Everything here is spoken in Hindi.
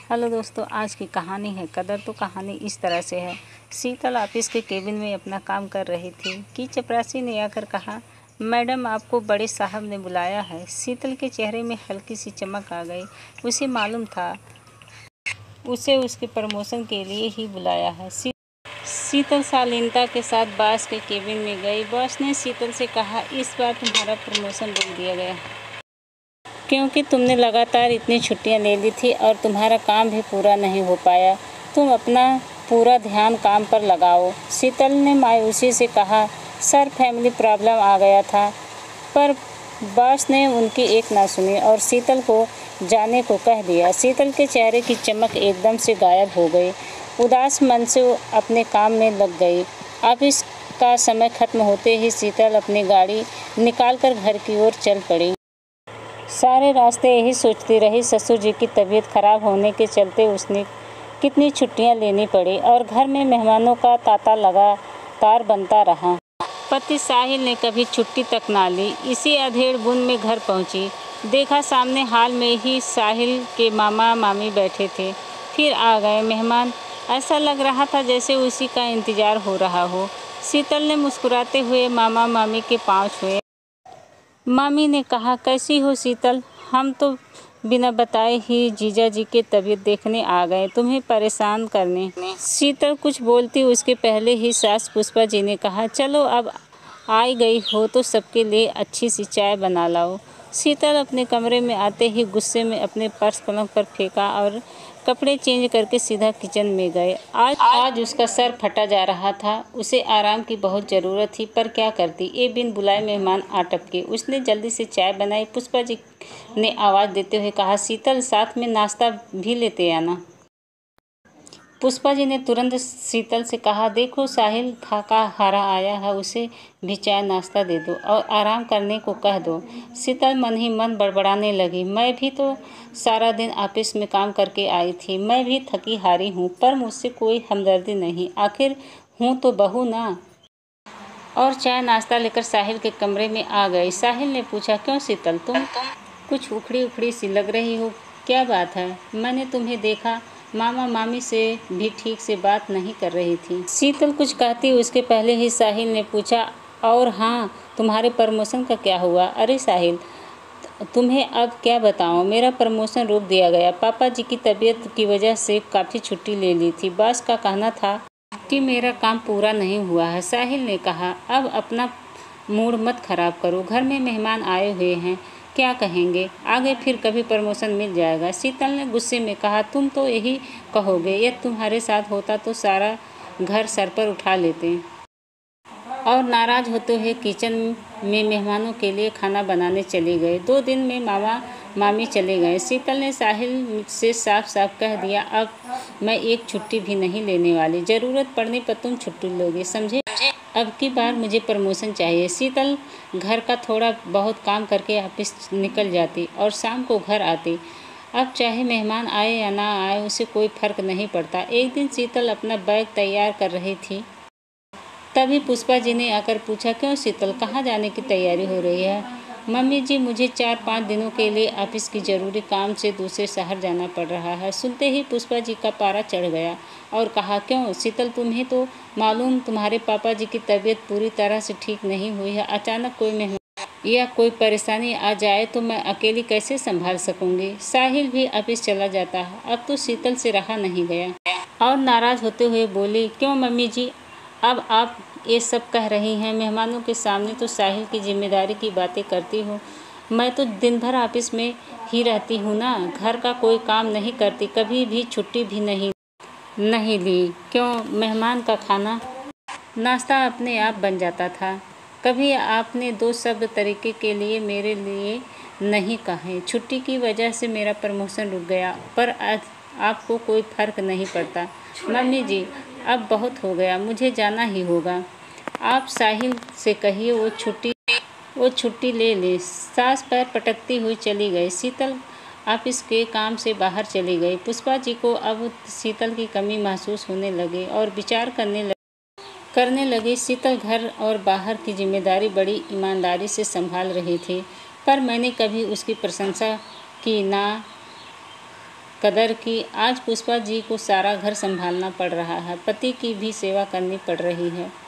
हेलो दोस्तों, आज की कहानी है कदर। तो कहानी इस तरह से है। शीतल ऑफिस के केबिन में अपना काम कर रही थी कि चपरासी ने आकर कहा, मैडम आपको बड़े साहब ने बुलाया है। शीतल के चेहरे में हल्की सी चमक आ गई। उसे मालूम था उसे उसके प्रमोशन के लिए ही बुलाया है। शीतल शालीनता के साथ बॉस के केबिन में गई। बॉस ने शीतल से कहा, इस बार तुम्हारा प्रमोशन रोक दिया गया क्योंकि तुमने लगातार इतनी छुट्टियां ले ली थी और तुम्हारा काम भी पूरा नहीं हो पाया। तुम अपना पूरा ध्यान काम पर लगाओ। शीतल ने मायूसी से कहा, सर फैमिली प्रॉब्लम आ गया था। पर बॉस ने उनकी एक ना सुनी और शीतल को जाने को कह दिया। शीतल के चेहरे की चमक एकदम से गायब हो गई। उदास मन से वो अपने काम में लग गई। ऑफिस का समय खत्म होते ही शीतल अपनी गाड़ी निकालकर घर की ओर चल पड़ी। सारे रास्ते यही सोचती रही, ससुर जी की तबीयत खराब होने के चलते उसने कितनी छुट्टियां लेनी पड़ी और घर में मेहमानों का तांता लगातार बनता रहा। पति साहिल ने कभी छुट्टी तक ना ली। इसी अधेड़ बुन में घर पहुंची, देखा सामने हाल में ही साहिल के मामा मामी बैठे थे। फिर आ गए मेहमान। ऐसा लग रहा था जैसे उसी का इंतजार हो रहा हो। शीतल ने मुस्कुराते हुए मामा मामी के पाँव छुए। मामी ने कहा, कैसी हो शीतल? हम तो बिना बताए ही जीजा जी के तबीयत देखने आ गए, तुम्हें परेशान करने। शीतल कुछ बोलती उसके पहले ही सास पुष्पा जी ने कहा, चलो अब आई गई हो तो सबके लिए अच्छी सी चाय बना लाओ। शीतल अपने कमरे में आते ही गुस्से में अपने पर्स पलंग पर फेंका और कपड़े चेंज करके सीधा किचन में गए। आज उसका सर फटा जा रहा था। उसे आराम की बहुत ज़रूरत थी, पर क्या करती, ये बिन बुलाए मेहमान आ टपके। उसने जल्दी से चाय बनाई। पुष्पा जी ने आवाज़ देते हुए कहा, शीतल साथ में नाश्ता भी लेते आना। पुष्पा जी ने तुरंत शीतल से कहा, देखो साहिल थाका हारा आया है, उसे भी चाय नाश्ता दे दो और आराम करने को कह दो। शीतल मन ही मन बड़बड़ाने लगी, मैं भी तो सारा दिन ऑफिस में काम करके आई थी, मैं भी थकी हारी हूँ, पर मुझसे कोई हमदर्दी नहीं, आखिर हूँ तो बहू ना। और चाय नाश्ता लेकर साहिल के कमरे में आ गई। साहिल ने पूछा, क्यों शीतल, तुम कुछ उखड़ी उखड़ी सी लग रही हो, क्या बात है? मैंने तुम्हें देखा मामा मामी से भी ठीक से बात नहीं कर रही थी। शीतल कुछ कहती उसके पहले ही साहिल ने पूछा, और हाँ, तुम्हारे प्रमोशन का क्या हुआ? अरे साहिल, तुम्हें अब क्या बताऊं, मेरा प्रमोशन रोक दिया गया। पापा जी की तबीयत की वजह से काफ़ी छुट्टी ले ली थी। बॉस का कहना था कि मेरा काम पूरा नहीं हुआ है। साहिल ने कहा, अब अपना मूड मत खराब करो, घर में मेहमान आए हुए हैं, क्या कहेंगे, आगे फिर कभी प्रमोशन मिल जाएगा। शीतल ने गुस्से में कहा, तुम तो यही कहोगे, यदि तुम्हारे साथ होता तो सारा घर सर पर उठा लेते। और नाराज़ होते हुए किचन में मेहमानों के लिए खाना बनाने चले गए। 2 दिन में मामा मामी चले गए। शीतल ने साहिल से साफ साफ कह दिया, अब मैं एक छुट्टी भी नहीं लेने वाली, ज़रूरत पड़ने पर तुम छुट्टी लोगे, समझे? अब की बार मुझे प्रमोशन चाहिए। शीतल घर का थोड़ा बहुत काम करके ऑफिस निकल जाती और शाम को घर आती। अब चाहे मेहमान आए या ना आए, उसे कोई फर्क नहीं पड़ता। एक दिन शीतल अपना बैग तैयार कर रही थी, तभी पुष्पा जी ने आकर पूछा, क्यों शीतल, कहाँ जाने की तैयारी हो रही है? मम्मी जी, मुझे 4-5 दिनों के लिए ऑफिस की ज़रूरी काम से दूसरे शहर जाना पड़ रहा है। सुनते ही पुष्पा जी का पारा चढ़ गया और कहा, क्यों शीतल, तुम्हें तो मालूम तुम्हारे पापा जी की तबीयत पूरी तरह से ठीक नहीं हुई है। अचानक कोई मेहमान या कोई परेशानी आ जाए तो मैं अकेली कैसे संभाल सकूंगी? साहिल भी ऑफिस चला जाता है। अब तो शीतल से रहा नहीं गया और नाराज़ होते हुए बोली, क्यों मम्मी जी, अब आप ये सब कह रही हैं? मेहमानों के सामने तो साहिल की जिम्मेदारी की बातें करती हो। मैं तो दिन भर ऑफिस में ही रहती हूँ ना, घर का कोई काम नहीं करती, कभी भी छुट्टी भी नहीं ली। क्यों, मेहमान का खाना नाश्ता अपने आप बन जाता था। कभी आपने 2 शब्द तरीके के लिए मेरे लिए नहीं कहे। छुट्टी की वजह से मेरा प्रमोशन रुक गया, पर आज आपको कोई फर्क नहीं पड़ता। मम्मी जी, अब बहुत हो गया, मुझे जाना ही होगा। आप साहिल से कहिए वो छुट्टी ले ले। सास पैर पटकती हुई चली गई। शीतल ऑफिस के काम से बाहर चली गई। पुष्पा जी को अब शीतल की कमी महसूस होने लगी और विचार करने लगी। शीतल घर और बाहर की जिम्मेदारी बड़ी ईमानदारी से संभाल रही थी, पर मैंने कभी उसकी प्रशंसा की ना। कदर की। आज पुष्पा जी को सारा घर संभालना पड़ रहा है, पति की भी सेवा करनी पड़ रही है।